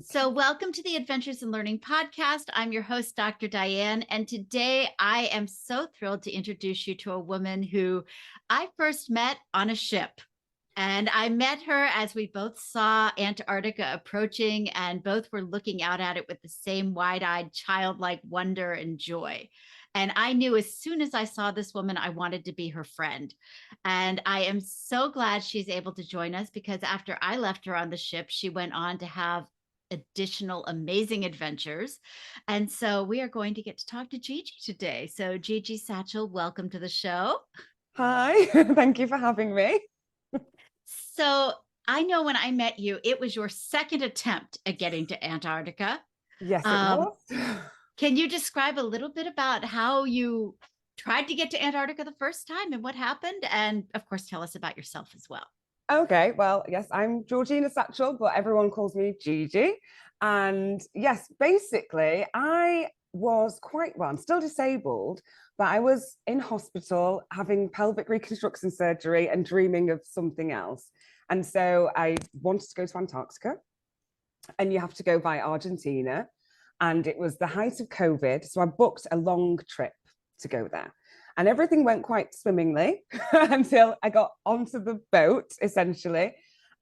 So, welcome to the Adventures in Learning podcast. I'm your host, Dr. Diane, and today I am so thrilled to introduce you to a woman who I first met on a ship. And I met her as we both saw Antarctica approaching, and both were looking out at it with the same wide eyed, childlike wonder and joy. And I knew as soon as I saw this woman, I wanted to be her friend. And I am so glad she's able to join us because after I left her on the ship, she went on to have additional amazing adventures. And so we are going to get to talk to Gigi today. So, Gigi Satchell, welcome to the show. Hi, thank you for having me. So, I know when I met you, it was your second attempt at getting to Antarctica. Yes, it Um, was. can you describe a little bit about how you tried to get to Antarctica the first time and what happened? And of course, tell us about yourself as well. Okay, well, yes, I'm Georgina Satchell, but everyone calls me Gigi. And yes, basically, I was quite well, I'm still disabled, but I was in hospital having pelvic reconstruction surgery and dreaming of something else. And so I wanted to go to Antarctica, and you have to go via Argentina. And it was the height of COVID. So I booked a long trip to go there. And everything went quite swimmingly until I got onto the boat, essentially.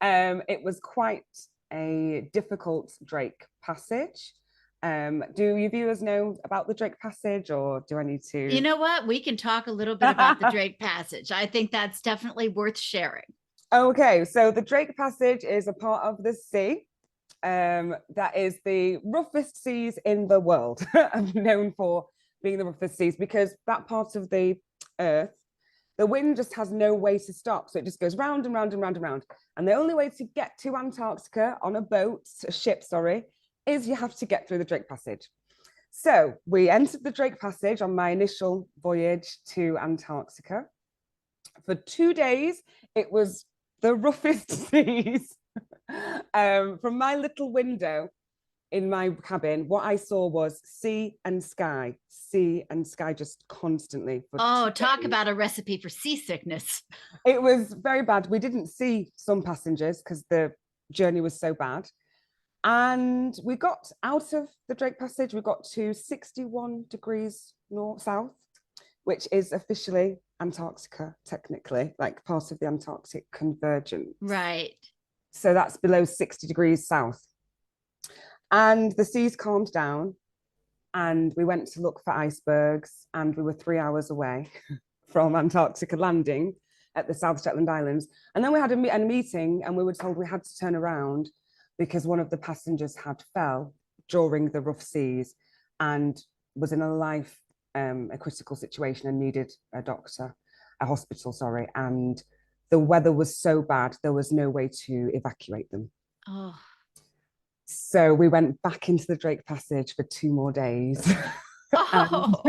It was quite a difficult Drake passage. Do you viewers know about the Drake passage, or do I need to? You know what? We can talk a little bit about the Drake Passage. I think that's definitely worth sharing. Okay, so the Drake Passage is a part of the sea that is the roughest seas in the world. I'm known for being the roughest seas because that part of the earth, the wind just has no way to stop. So it just goes round and round and round and round. And the only way to get to Antarctica on a ship, is you have to get through the Drake Passage. So we entered the Drake Passage on my initial voyage to Antarctica. For 2 days, it was the roughest seas. From my little window in my cabin, what I saw was sea and sky just constantly for Oh, 2 days. talk about a recipe for seasickness. It was very bad. We didn't see some passengers because the journey was so bad. And we got out of the Drake Passage, we got to 61 degrees north south, which is officially Antarctica, technically, like part of the Antarctic convergence. Right. So that's below 60 degrees south. And the seas calmed down, and we went to look for icebergs, and we were 3 hours away from Antarctica landing at the South Shetland Islands. And then we had a meeting, and we were told we had to turn around because one of the passengers had fell during the rough seas and was in a critical situation and needed a hospital, sorry. And the weather was so bad, there was no way to evacuate them. Oh. So we went back into the Drake Passage for 2 more days. Oh.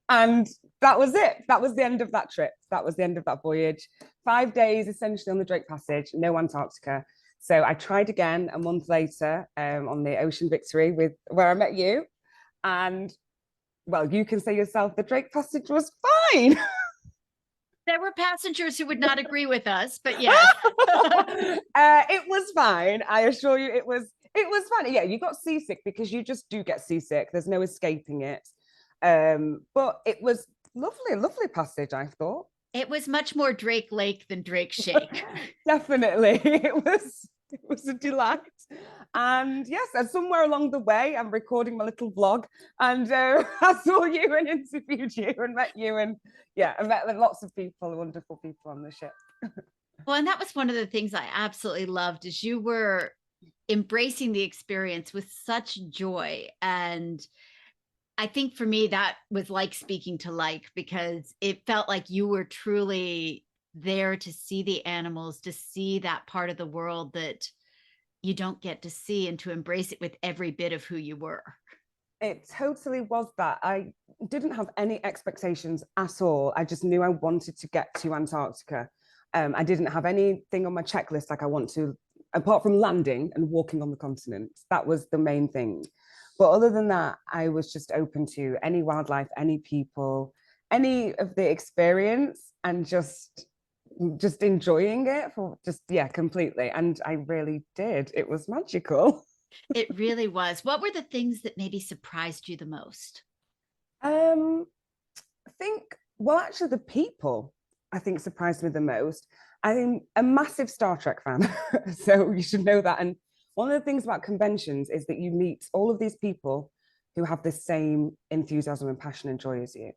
And that was it. That was the end of that trip. That was the end of that voyage. 5 days essentially on the Drake Passage, no Antarctica. So I tried again a month later on the Ocean Victory where I met you. And well, you can say yourself, the Drake Passage was fine. There were passengers who would not agree with us, but yes. It was fine. I assure you, it was fun. Yeah, you got seasick because you just do get seasick. There's no escaping it. But it was lovely, lovely passage, I thought. It was much more Drake Lake than Drake Shake. Definitely. It was a delight. And yes, and somewhere along the way, I'm recording my little vlog, and I saw you and interviewed you and met you, and yeah, I met lots of people, wonderful people on the ship. Well, and that was one of the things I absolutely loved is you were embracing the experience with such joy. And I think for me, that was like speaking to like, because it felt like you were truly there to see the animals, to see that part of the world that you don't get to see, and to embrace it with every bit of who you were. It totally was that. I didn't have any expectations at all. I just knew I wanted to get to Antarctica. I didn't have anything on my checklist like I want to, apart from landing and walking on the continent. That was the main thing. But other than that, I was just open to any wildlife, any people, any of the experience, and just just enjoying it for just, yeah, completely. And I really did. It was magical. It really was. What were the things that maybe surprised you the most? I think, well, actually, the people I think surprised me the most. I'm a massive Star Trek fan, so you should know that. And one of the things about conventions is that you meet all of these people who have the same enthusiasm and passion and joy as you.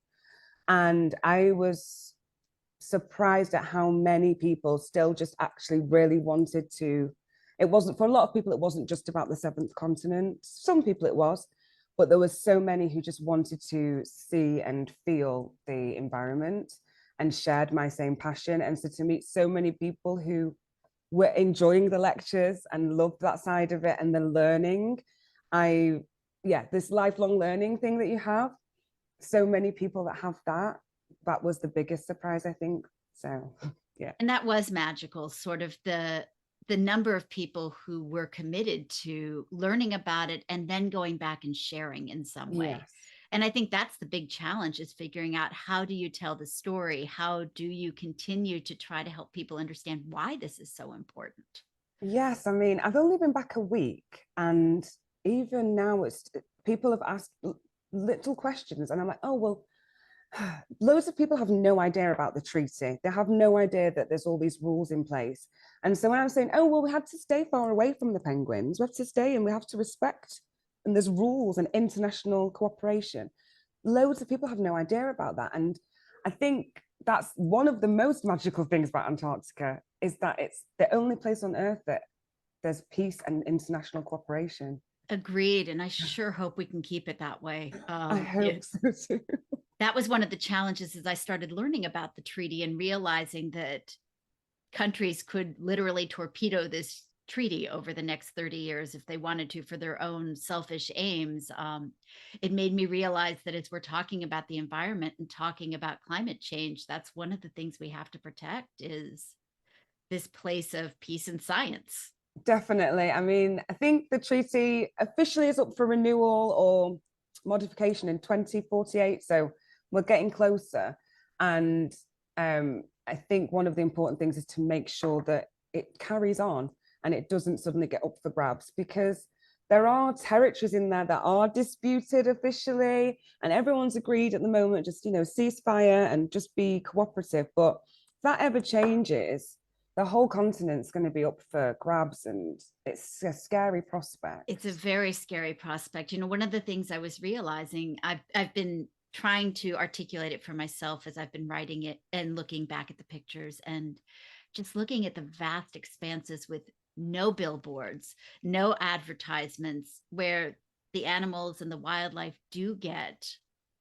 And I was surprised at how many people still just actually really wanted to. It wasn't, for a lot of people, it wasn't just about the seventh continent. Some people it was, but there were so many who just wanted to see and feel the environment and shared my same passion. And so to meet so many people who were enjoying the lectures and loved that side of it and the learning, yeah, this lifelong learning thing that you have, so many people that have that was the biggest surprise, I think. So yeah. And that was magical, sort of the number of people who were committed to learning about it and then going back and sharing in some way. Yes. And I think that's the big challenge, is figuring out, how do you tell the story? How do you continue to try to help people understand why this is so important? Yes, I mean, I've only been back a week, and even now it's people have asked little questions, and I'm like, oh well, loads of people have no idea about the treaty. They have no idea that there's all these rules in place. And so when I was saying, oh well, we had to stay far away from the penguins, we have to stay and we have to respect, and there's rules and international cooperation, loads of people have no idea about that. And I think that's one of the most magical things about Antarctica, is that it's the only place on Earth that there's peace and international cooperation. Agreed. And I sure hope we can keep it that way. I hope so too. That was one of the challenges as I started learning about the treaty and realizing that countries could literally torpedo this treaty over the next 30 years if they wanted to, for their own selfish aims. It made me realize that as we're talking about the environment and talking about climate change, that's one of the things we have to protect, is this place of peace and science. Definitely. I mean, I think the treaty officially is up for renewal or modification in 2048. So we're getting closer. And I think one of the important things is to make sure that it carries on and it doesn't suddenly get up for grabs, because there are territories in there that are disputed officially, and everyone's agreed at the moment, just, ceasefire and just be cooperative. But if that ever changes, the whole continent's going to be up for grabs, and it's a scary prospect. It's a very scary prospect. One of the things I was realizing, I've been trying to articulate it for myself as I've been writing it and looking back at the pictures and just looking at the vast expanses with no billboards, no advertisements, where the animals and the wildlife do get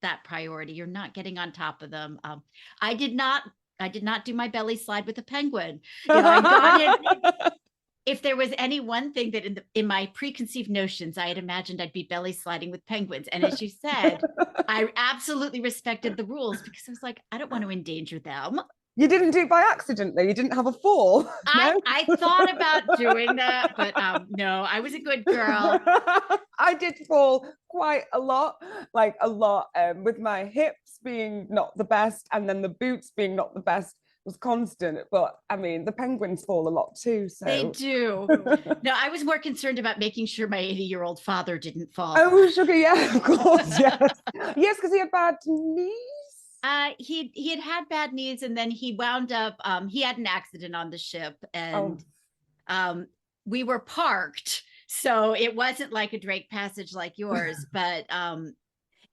that priority. You're not getting on top of them. I did not do my belly slide with a penguin. I got it. If there was any one thing that in my preconceived notions, I had imagined I'd be belly sliding with penguins. And as you said, I absolutely respected the rules, because I was like, I don't want to endanger them. You didn't do it by accident, though. You didn't have a fall. No? I thought about doing that, but no, I was a good girl. I did fall quite a lot, with my hips being not the best, and then the boots being not the best was constant. But I mean, the penguins fall a lot too. So they do. No, I was more concerned about making sure my 80-year-old father didn't fall. Oh, sugar, yeah, of course, yes, yes, because he had bad knees. He had bad knees, and then he wound up. He had an accident on the ship, and we were parked, so it wasn't like a Drake passage like yours, but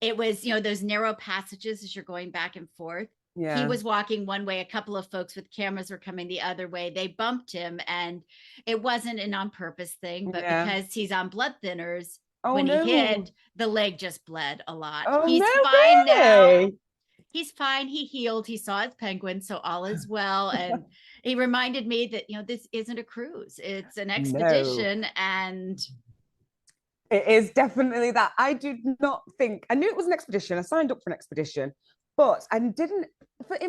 it was, those narrow passages as you're going back and forth. Yeah. He was walking one way, a couple of folks with cameras were coming the other way. They bumped him, and it wasn't an on purpose thing, but because he's on blood thinners, when he hit, the leg just bled a lot. He's fine now. He's fine. He healed. He saw his penguin, so all is well. And he reminded me that, this isn't a cruise. It's an expedition. No. And it is definitely that. I did not think, I knew it was an expedition. I signed up for an expedition, but in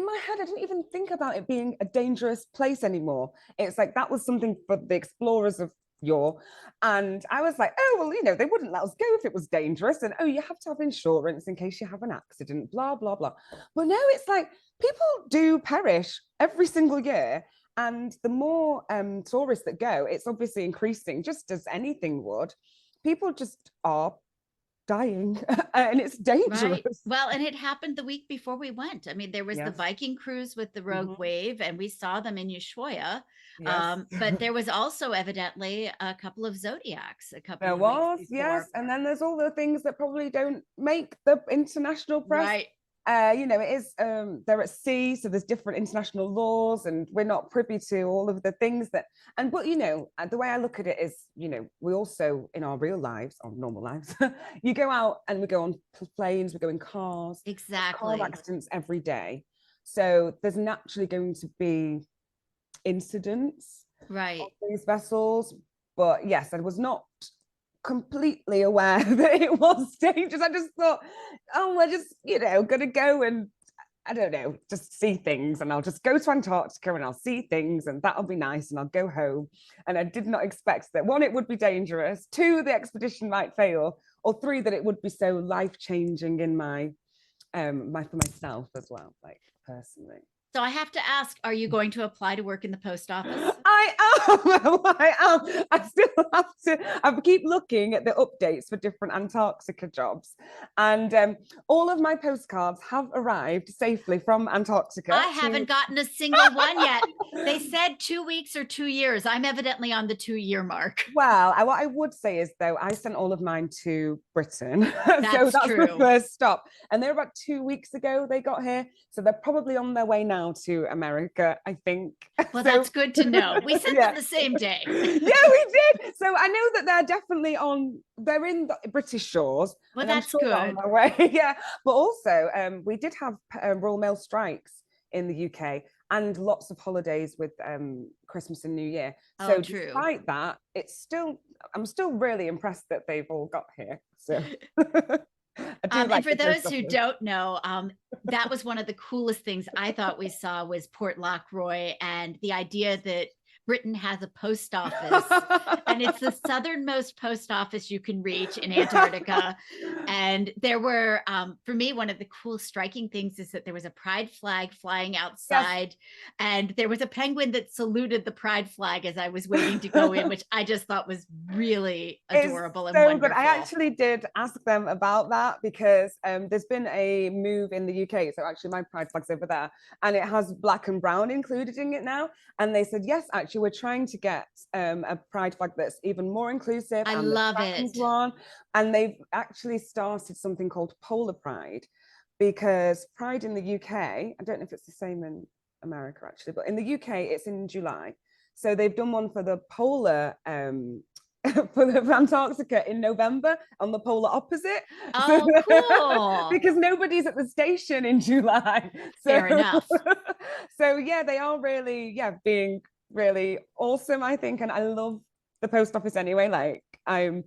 my head, I didn't even think about it being a dangerous place anymore. It's like, that was something for the explorers of yore. And I was like, oh, well, they wouldn't let us go if it was dangerous. And, you have to have insurance in case you have an accident, blah, blah, blah. But no, it's like, people do perish every single year. And the more tourists that go, it's obviously increasing, just as anything would. People just are dying and it's dangerous. Right. Well, and it happened the week before we went. I mean, there was the Yes. Viking cruise with the Rogue Wave, and we saw them in Ushuaia. Yes. But there was also evidently a couple of Zodiacs a couple There of weeks was, yes. before. And then there's all the things that probably don't make the international press. Right. It is they're at sea, so there's different international laws, and we're not privy to all of the things that. But the way I look at it is, we also in our real lives, our normal lives, you go out and we go on planes, we go in cars, Exactly. car accidents every day. So there's naturally going to be incidents right on these vessels. But yes, I was not completely aware that it was dangerous. I just thought, oh, we're just, gonna go and I don't know, just see things, and I'll just go to Antarctica and I'll see things, and that'll be nice, and I'll go home. And I did not expect that, one, it would be dangerous, two, the expedition might fail, or three, that it would be so life-changing in my for myself as well, like personally. So I have to ask, are you going to apply to work in the post office? I am. I still have to. I keep looking at the updates for different Antarctica jobs, and all of my postcards have arrived safely from Antarctica. I haven't gotten a single one yet. They said 2 weeks or 2 years. I'm evidently on the 2-year mark. Well, what I would say is, though, I sent all of mine to Britain. That's so that's true. the first stop. And they're about 2 weeks ago they got here. So they're probably on their way now to America, I think. Well, that's good to know. We sent them the same day. Yeah, we did. So I know that they're definitely they're in the British shores. Well, that's good. On their way. Yeah. But also, we did have Royal Mail strikes in the UK, and lots of holidays with Christmas and New Year. So true. Despite that, I'm still really impressed that they've all got here. So and for those who don't know, that was one of the coolest things I thought we saw was Port Lockroy, and the idea that Britain has a post office, and it's the southernmost post office you can reach in Antarctica. And there were, for me, one of the cool striking things is that there was a pride flag flying outside, and there was a penguin that saluted the pride flag as I was waiting to go in, which I just thought was really adorable and wonderful. Good. I actually did ask them about that, because there's been a move in the UK. So actually my pride flag's over there, and it has black and brown included in it now. And they said, yes, actually, we're trying to get a pride flag that's even more inclusive. I love it. One. And they've actually started something called Polar Pride, because Pride in the UK, I don't know if it's the same in America actually, but in the UK it's in July. So they've done one for the polar for the Antarctica in November, on the polar opposite. Oh, cool. Because nobody's at the station in July. So, fair enough. So yeah, they are really being really awesome, I think. And I love the post office anyway. Like I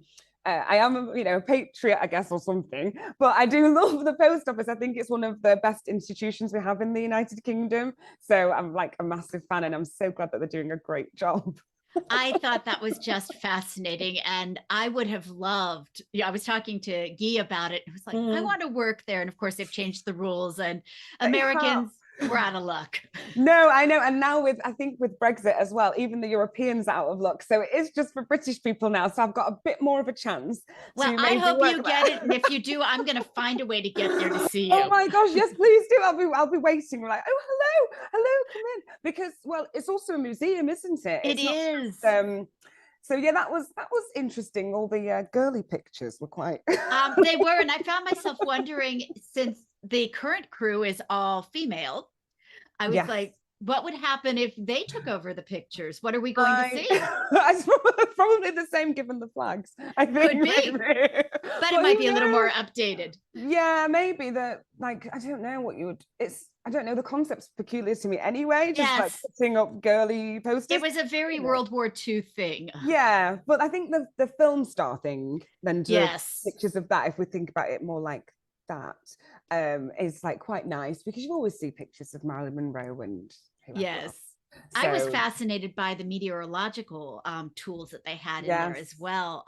am a patriot, I guess, or something, but I do love the post office. I think it's one of the best institutions we have in the United Kingdom. So I'm like a massive fan, and I'm so glad that they're doing a great job. I thought that was just fascinating, and I would have loved, I was talking to Guy about it, and I was like, I want to work there. And of course they've changed the rules, and Americans were out of luck. No, I know. And now I think with Brexit as well, even the Europeans are out of luck. So it is just for British people now. So I've got a bit more of a chance. Well, I hope you get it. And if you do, I'm going to find a way to get there to see you. Oh my gosh, yes, please do. I'll be waiting. We're like, oh, hello, come in. Because, well, it's also a museum, isn't it? It is. So yeah, that was interesting. All the girly pictures were quite. They were, and I found myself wondering, since the current crew is all female, I was like, what would happen if they took over the pictures? What are we going to see? It's probably the same, given the flags. I think. Could be. But it might be a little more updated. Yeah, maybe that. Like, I don't know what you would. I don't know. The concept's peculiar to me anyway. Just like putting up girly posters. It was a very World War II thing. Yeah, but I think the film star thing, then pictures of that, if we think about it more like that, is like quite nice, because you always see pictures of Marilyn Monroe and whoever. So, I was fascinated by the meteorological tools that they had in there as well.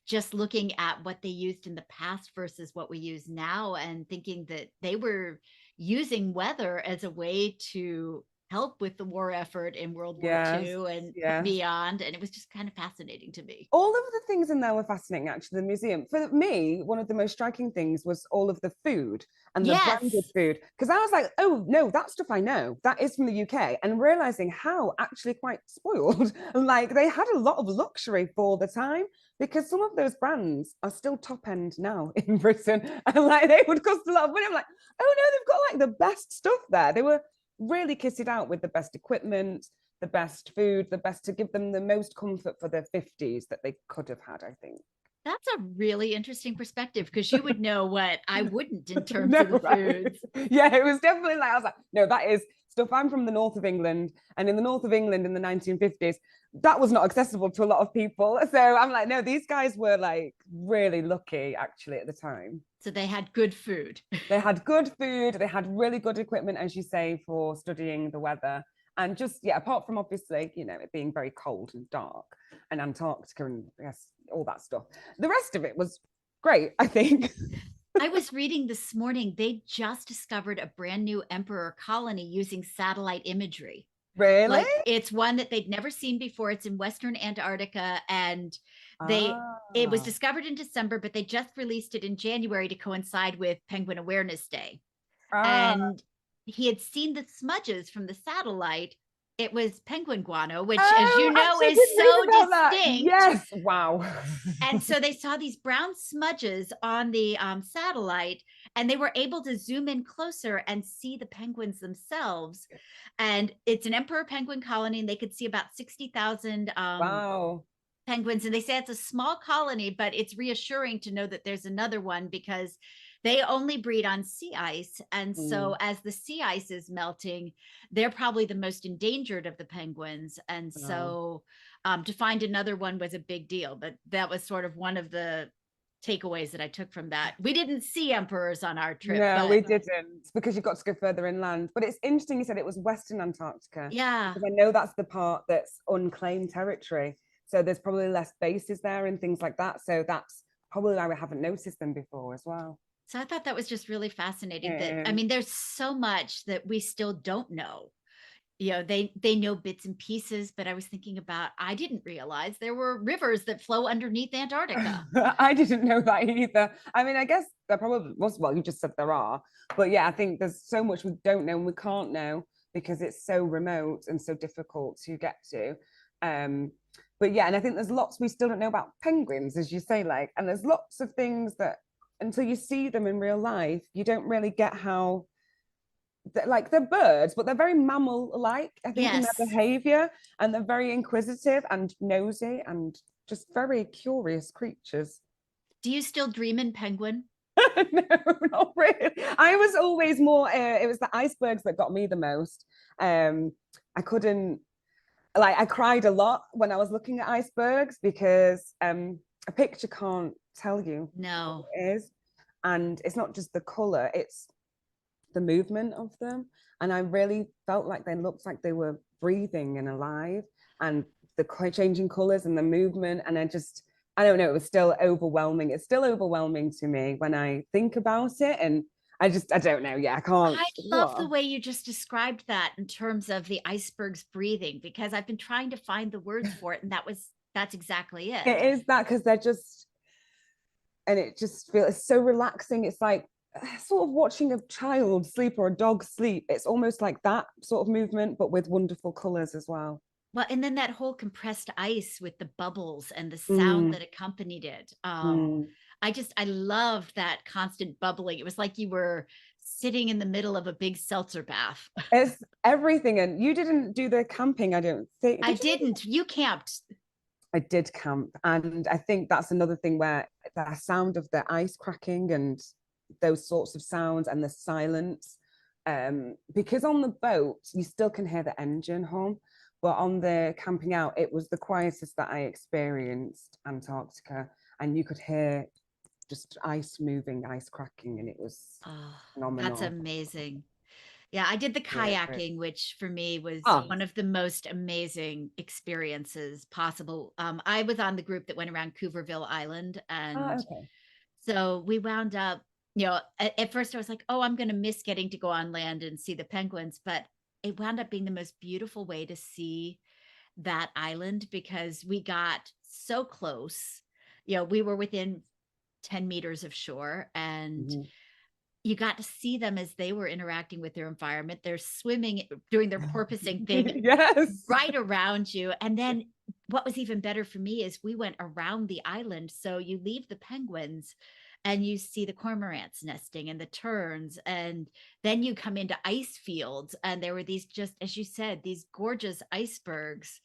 Just looking at what they used in the past versus what we use now, and thinking that they were using weather as a way to help with the war effort in World War Yes, II and yes. beyond. And it was just kind of fascinating to me. All of the things in there were fascinating, actually. The museum, for me, one of the most striking things was all of the food and the branded Yes. food. Because I was like, oh, no, that stuff I know. That is from the UK. And realizing how actually quite spoiled, like they had a lot of luxury for the time, because some of those brands are still top end now in Britain. And like they would cost a lot of money. I'm like, oh, no, they've got like the best stuff there. They were really kitted out with the best equipment, the best food, the best, to give them the most comfort for their 50s that they could have had, I think. That's a really interesting perspective because you would know what I wouldn't in terms No, of the right. foods. Yeah, it was definitely like, I was like, no, that is stuff. I'm from the north of England, and in the north of England in the 1950s, that was not accessible to a lot of people. So I'm like, no, these guys were like really lucky actually at the time. So they had good food. They had good food, they had really good equipment, as you say, for studying the weather. And just, yeah, apart from obviously, you know, it being very cold and dark and Antarctica and yes, all that stuff. The rest of it was great, I think. I was reading this morning, they just discovered a brand new emperor colony using satellite imagery. Really? Like it's one that they'd never seen before. It's in Western Antarctica, and it was Ah, discovered in December, but they just released it in January to coincide with Penguin Awareness Day. ah, And he had seen the smudges from the satellite. It was penguin guano, which, as you oh, know, actually, I is did read so about that. distinct. Yes, wow. And so they saw these brown smudges on the satellite, and they were able to zoom in closer and see the penguins themselves. And it's an emperor penguin colony, and they could see about 60,000 Wow. penguins. And they say it's a small colony, but it's reassuring to know that there's another one because they only breed on sea ice. And so Mm, as the sea ice is melting, they're probably the most endangered of the penguins. And wow. so to find another one was a big deal. But that was sort of one of the takeaways that I took from that. We didn't see emperors on our trip, No, but we didn't, because you've got to go further inland. But it's interesting you said it was Western Antarctica, yeah. because I know that's the part that's unclaimed territory. So there's probably less bases there and things like that. So that's probably why we haven't noticed them before as well. So I thought that was just really fascinating that, I Yeah. mean, there's so much that we still don't know. You know, they know bits and pieces, but I was thinking about, I didn't realize there were rivers that flow underneath Antarctica. I didn't know that either. I mean, I guess there probably was, well, you just said there are. But yeah, I think there's so much we don't know and we can't know because it's so remote and so difficult to get to. Um, but yeah, and I think there's lots we still don't know about penguins, as you say, like, and there's lots of things that until you see them in real life, you don't really get how, like, they're birds, but they're very mammal-like, I think, in their Yes. behavior, and they're very inquisitive and nosy and just very curious creatures. Do you still dream in penguin? No, not really. I was always more, it was the icebergs that got me the most. I couldn't, like, I cried a lot when I was looking at icebergs because a picture can't tell you what No. it is. And it's not just the color, it's the movement of them. And I really felt like they looked like they were breathing and alive, and the changing colors and the movement. And I don't know, it was still overwhelming. It's still overwhelming to me when I think about it. And I don't know. Yeah, I can't. I love the What? way you just described that in terms of the icebergs breathing, because I've been trying to find the words for it, and that's exactly it. It is that, because they're just, and it just feels so relaxing. It's like sort of watching a child sleep or a dog sleep. It's almost like that sort of movement, but with wonderful colors as well. Well, and then that whole compressed ice with the bubbles and the sound Mm, that accompanied it. mm. I loved that constant bubbling. It was like you were sitting in the middle of a big seltzer bath. It's everything. And you didn't do the camping, I don't think. I Did you? didn't. You camped. I did camp. And I think that's another thing where the sound of the ice cracking and those sorts of sounds and the silence. Because on the boat, you still can hear the engine hum. But on the camping out, it was the quietest that I experienced Antarctica. And you could hear just ice moving, ice cracking, and it was Oh, that's phenomenal. amazing. Yeah, I did the Yeah. kayaking, which for me was Ah, one of the most amazing experiences possible. I was on the group that went around Cooverville Island, and okay. so we wound up at first I was like, oh, I'm going to miss getting to go on land and see the penguins, but it wound up being the most beautiful way to see that island because we got so close. We were within 10 meters of shore, and Mhm. you got to see them as they were interacting with their environment. They're swimming, doing their porpoising thing Yes. right around you. And then what was even better for me is we went around the island. So you leave the penguins and you see the cormorants nesting and the terns. And then you come into ice fields. And there were these, just as you said, these gorgeous icebergs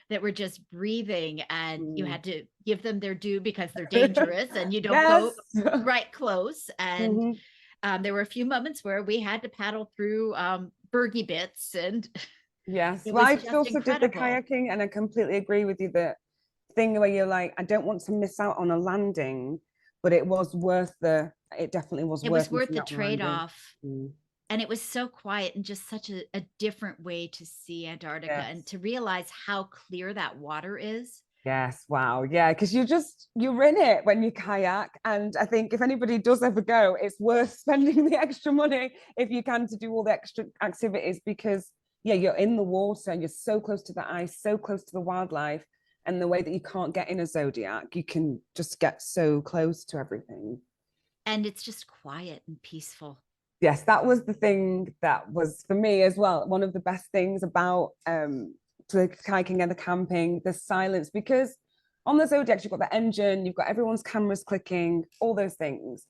that were just breathing, and you Mm. had to give them their due because they're dangerous and you don't Yes. go right close. And Mhm. there were a few moments where we had to paddle through bergy bits, and Yes. it Well, was I just also did the incredible. kayaking, and I completely agree with you that thing where you're like, I don't want to miss out on a landing, but it definitely was It was worth worth missing the out on a landing. trade-off. Mm. And it was so quiet and just such a different way to see Antarctica and Yes. to realize how clear that water is. Yes, wow. Yeah, because you're in it when you kayak. And I think if anybody does ever go, it's worth spending the extra money if you can to do all the extra activities because yeah, you're in the water and you're so close to the ice, so close to the wildlife. And the way that you can't get in a Zodiac, you can just get so close to everything. And it's just quiet and peaceful. Yes, that was the thing that was for me as well. One of the best things about the hiking and the camping, the silence, because on the Zodiacs, you've got the engine, you've got everyone's cameras clicking, all those things.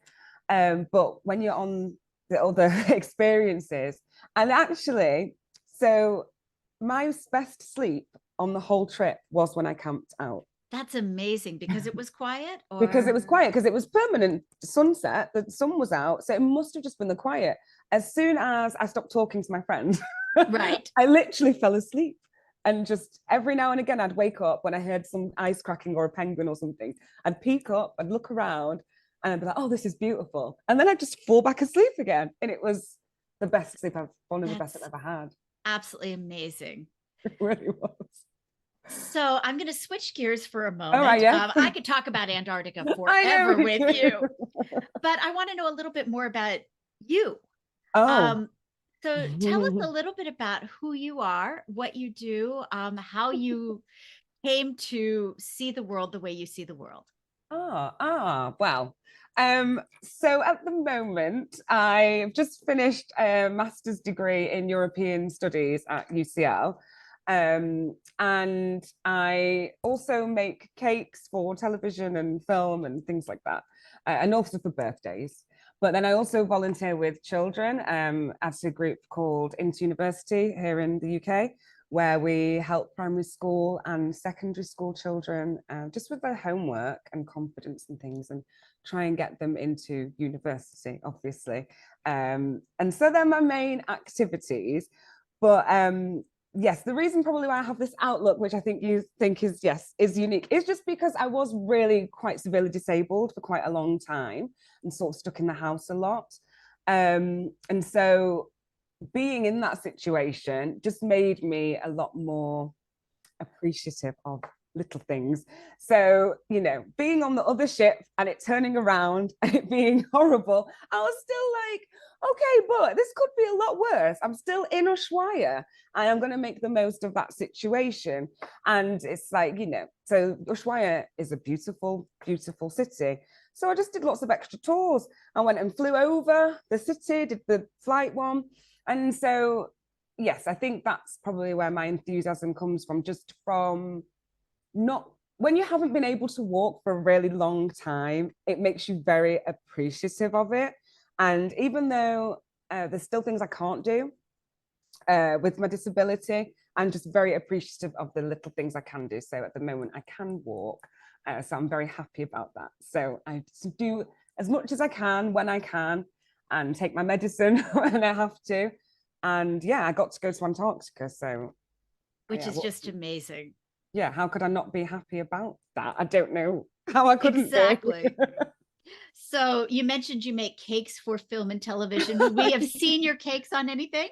But when you're on the other experiences, and actually, so my best sleep on the whole trip was when I camped out That's amazing because it was quiet, because it or was quiet because it was permanent sunset, the sun was out, so it must have just been the quiet. As soon as I stopped talking to my friend, right. I literally fell asleep, and just every now and again I'd wake up when I heard some ice cracking or a penguin or something. I'd peek up, I'd look around, and I'd be like, oh, this is beautiful, and then I'd just fall back asleep again, and it was the best sleep I've one of the best I've That's ever had. absolutely amazing. It really was. So I'm going to switch gears for a All right, moment. yeah. I could talk about Antarctica I know forever we with you, could. but I want to know a little bit more about you. Oh. Um, so tell us a little bit about who you are, what you do, how you came to see the world the way you see the world. Well. So at the moment, I've just finished a master's degree in European Studies at UCL. And I also make cakes for television and film and things like that, and also for birthdays. But then I also volunteer with children at a group called Into University here in the UK, where we help primary school and secondary school children just with their homework and confidence and things, and try and get them into university, obviously. And so they're my main activities. But yes, the reason probably why I have this outlook, which I think you think is, yes, is unique, is just because I was really quite severely disabled for quite a long time and sort of stuck in the house a lot. And so being in that situation just made me a lot more appreciative of little things. So, being on the other ship and it turning around and it being horrible, I was still like, okay, but this could be a lot worse. I'm still in Ushuaia and I'm going to make the most of that situation. And it's like, so Ushuaia is a beautiful, beautiful city. So I just did lots of extra tours. I went and flew over the city, did the flight one. And so yes, I think that's probably where my enthusiasm comes from, just from not when you haven't been able to walk for a really long time, it makes you very appreciative of it. And even though there's still things I can't do with my disability, I'm just very appreciative of the little things I can do. So at the moment, I can walk. So I'm very happy about that. So I do as much as I can when I can and take my medicine when I have to. And yeah, I got to go to Antarctica. So Which yeah, is just amazing. yeah, how could I not be happy about that? I don't know how I couldn't be. Exactly. So you mentioned you make cakes for film and television. Would we have seen your cakes on anything?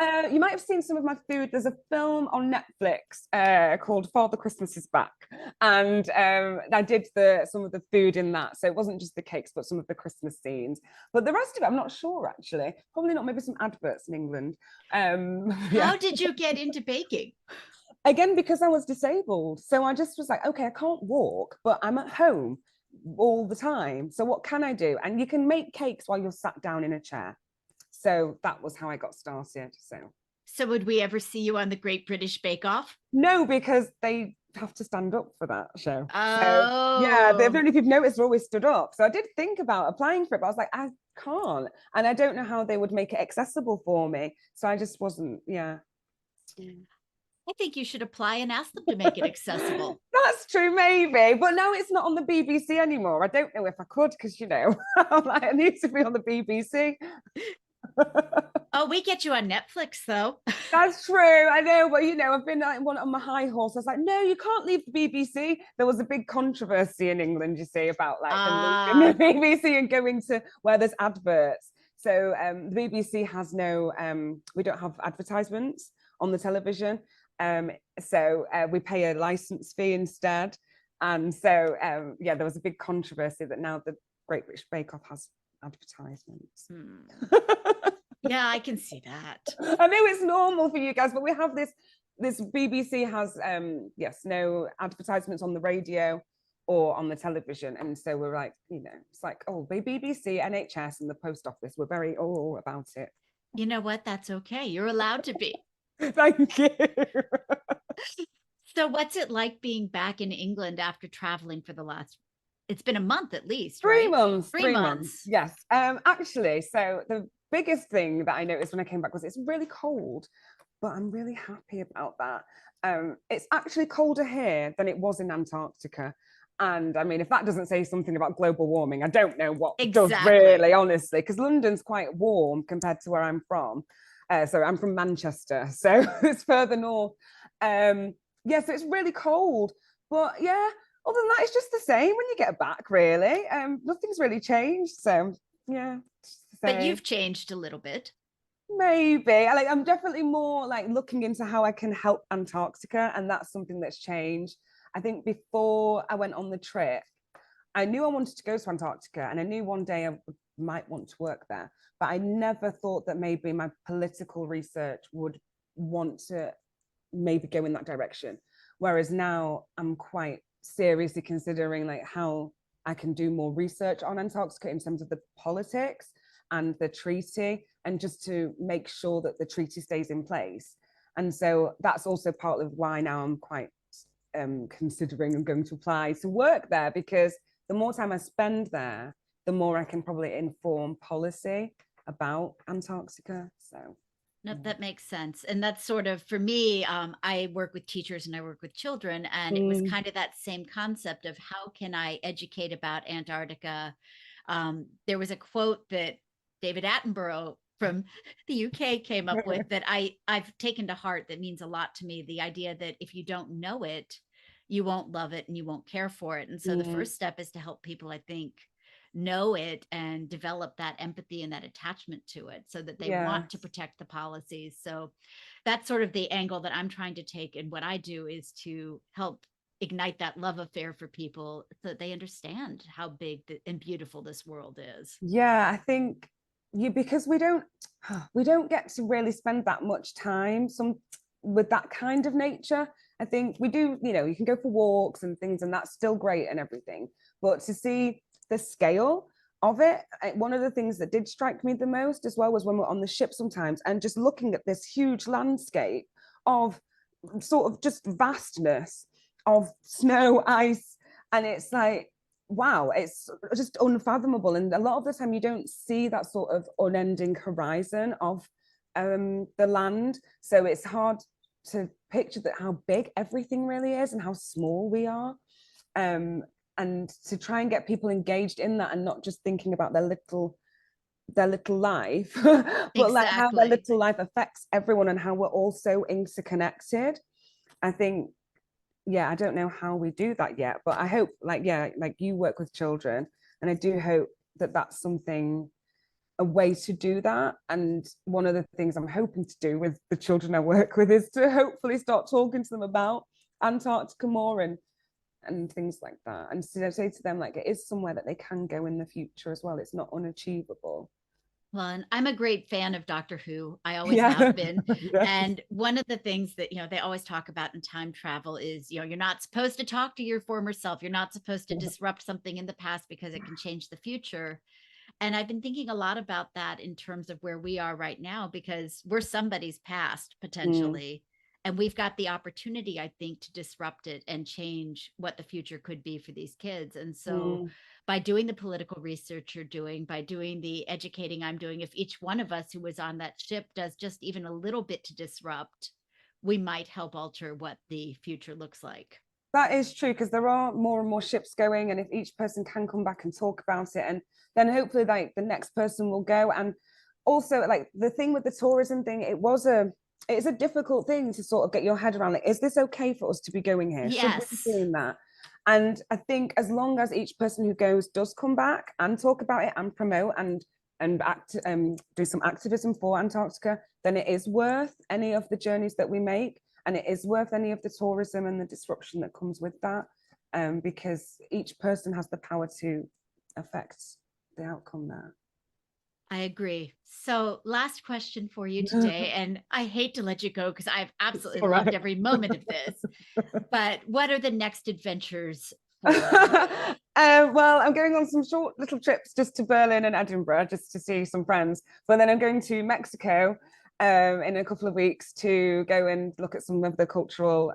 You might have seen some of my food. There's a film on Netflix called Father Christmas is Back, and I did some of the food in that. So it wasn't just the cakes, but some of the Christmas scenes. But the rest of it, I'm not sure actually. Probably not. Maybe some adverts in England. Yeah. How did you get into baking? Again, because I was disabled, so I just was like, okay, I can't walk, but I'm at home all the time. So what can I do? And you can make cakes while you're sat down in a chair. So that was how I got started. So would we ever see you on the Great British Bake Off? No, because they have to stand up for that show. So yeah, I Oh, don't know if you've noticed, they're always stood up. So I did think about applying for it, but I was like, I can't. And I don't know how they would make it accessible for me. So I just wasn't, yeah. I think you should apply and ask them to make it accessible. That's true, maybe. But now it's not on the BBC anymore. I don't know if I could, because I'm like, I need to be on the BBC. Oh, we get you on Netflix though. That's true. I know, but I've been like one on my high horse. I was like, no, you can't leave the BBC. There was a big controversy in England, you see, about like leaving the BBC and going to where there's adverts. So the BBC has no, we don't have advertisements on the television. So we pay a license fee instead. And so, yeah, there was a big controversy that now the Great British Bake Off has advertisements. Yeah, I can see that. I know it's normal for you guys, but we have this BBC has yes, no advertisements on the radio or on the television. And so we're like, it's like, oh, the BBC, NHS and the post office, we're very all about it. You know what? That's okay. You're allowed to be. Thank you. So what's it like being back in England after traveling for it's been a month at least, 3 right? months. 3 months. Yes. Actually, so the biggest thing that I noticed when I came back was it's really cold, but I'm really happy about that. It's actually colder here than it was in Antarctica. And I mean, if that doesn't say something about global warming, I don't know what does really, honestly, because London's quite warm compared to where I'm from. So I'm from Manchester, so it's further north. Yeah, so it's really cold. But yeah, other than that, it's just the same when you get back, really. Nothing's really changed. So yeah. But you've changed a little bit. Maybe. I'm definitely more like looking into how I can help Antarctica, and that's something that's changed. I think before I went on the trip, I knew I wanted to go to Antarctica, and I knew one day I might want to work there, but I never thought that maybe my political research would want to maybe go in that direction. Whereas now I'm quite seriously considering like how I can do more research on Antarctica in terms of the politics and the treaty, and just to make sure that the treaty stays in place. And so that's also part of why now I'm quite considering I'm going to apply to work there, because the more time I spend there, the more I can probably inform policy about Antarctica. So no, that makes sense. And that's sort of, for me, I work with teachers and I work with children, and it was kind of that same concept of how can I educate about Antarctica. There was a quote that David Attenborough from the UK came up with that I've taken to heart, that means a lot to me. The idea that if you don't know it, you won't love it and you won't care for it. And so the first step is to help people, I think, know it and develop that empathy and that attachment to it so that they want to protect the policies. So that's sort of the angle that I'm trying to take. And what I do is to help ignite that love affair for people so that they understand how big and beautiful this world is. Yeah, I think because we don't get to really spend that much time with that kind of nature. I think we do, you can go for walks and things, and that's still great and everything. But to see the scale of it, one of the things that did strike me the most as well was when we're on the ship sometimes and just looking at this huge landscape of sort of just vastness of snow, ice, and it's like, wow, it's just unfathomable. And a lot of the time you don't see that sort of unending horizon of the land, so it's hard to picture that how big everything really is and how small we are, and to try and get people engaged in that and not just thinking about their little life but like how their little life affects everyone and how we're all so interconnected. I think, yeah, I don't know how we do that yet, but I hope, like you work with children, and I do hope that that's something a way to do that. And one of the things I'm hoping to do with the children I work with is to hopefully start talking to them about Antarctica more and things like that, and to say to them, like, it is somewhere that they can go in the future as well. It's not unachievable. Well, and I'm a great fan of Doctor Who. I always Yeah. have been. Yes. And one of the things that, they always talk about in time travel is, you're not supposed to talk to your former self. You're not supposed to disrupt something in the past because it can change the future. And I've been thinking a lot about that in terms of where we are right now, because we're somebody's past potentially. And we've got the opportunity, I think, to disrupt it and change what the future could be for these kids. And so by doing the political research you're doing, by doing the educating I'm doing, if each one of us who was on that ship does just even a little bit to disrupt, we might help alter what the future looks like. That is true, because there are more and more ships going, and if each person can come back and talk about it, and then hopefully like the next person will go. And also, like, the thing with the tourism thing, it's a difficult thing to sort of get your head around. Like, is this okay for us to be going here? Should we be doing that? And I think as long as each person who goes does come back and talk about it and promote and do some activism for Antarctica, then it is worth any of the journeys that we make, and it is worth any of the tourism and the disruption that comes with that, because each person has the power to affect the outcome there. I agree. So last question for you today, and I hate to let you go because I've absolutely loved every moment of this, but what are the next adventures for? Well, I'm going on some short little trips just to Berlin and Edinburgh just to see some friends, but then I'm going to Mexico in a couple of weeks to go and look at some of the cultural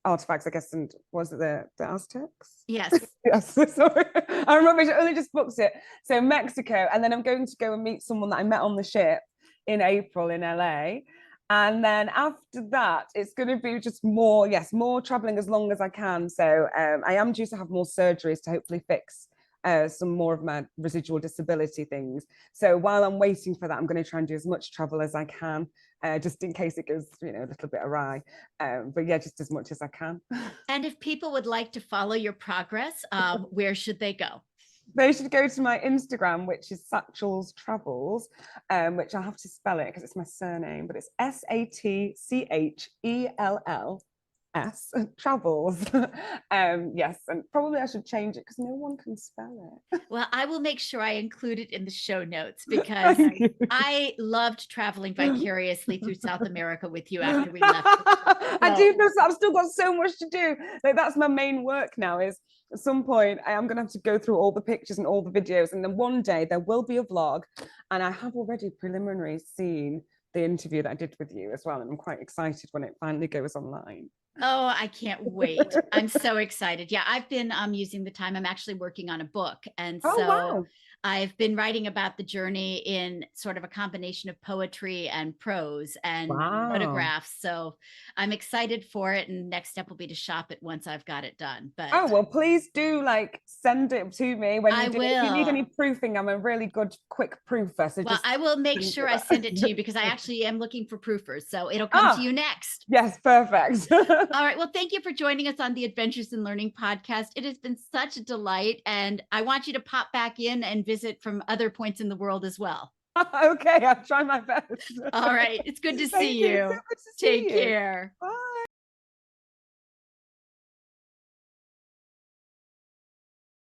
artifacts, I guess. And was it the Aztecs? Yes. Yes. Sorry, I'm rubbish. I only just booked it. So Mexico, and then I'm going to go and meet someone that I met on the ship in April in LA. And then after that, it's going to be just more traveling as long as I can. So I am due to have more surgeries to hopefully fix some more of my residual disability things. So while I'm waiting for that, I'm going to try and do as much travel as I can, just in case it goes, a little bit awry. But yeah, just as much as I can. And if people would like to follow your progress, where should they go? They should go to my Instagram, which is Satchellstravels, which I have to spell it because it's my surname, but it's SATCHELL. Travels. Yes, and probably I should change it because no one can spell it. Well, I will make sure I include it in the show notes because I loved traveling vicariously through South America with you after we left. I do feel so. I've still got so much to do. Like, that's my main work now, is at some point I am going to have to go through all the pictures and all the videos, and then one day there will be a vlog, and I have already preliminary seen the interview that I did with you as well, and I'm quite excited when it finally goes online. Oh, I can't wait. I'm so excited. Yeah, I've been using the time. I'm actually working on a book. And so wow. I've been writing about the journey in sort of a combination of poetry and prose and photographs. So I'm excited for it. And next step will be to shop it once I've got it done. But oh, well, please do send it to me when you I do. will. If you need any proofing, I'm a really good quick proofer. So I will make sure I send it to you because I actually am looking for proofers. So it'll come to you next. Yes, perfect. All right. Well, thank you for joining us on the Adventures in Learning podcast. It has been such a delight. And I want you to pop back in and visit from other points in the world as well. Okay, I'll try my best. All right. It's good to see you. So good to Take care. Bye.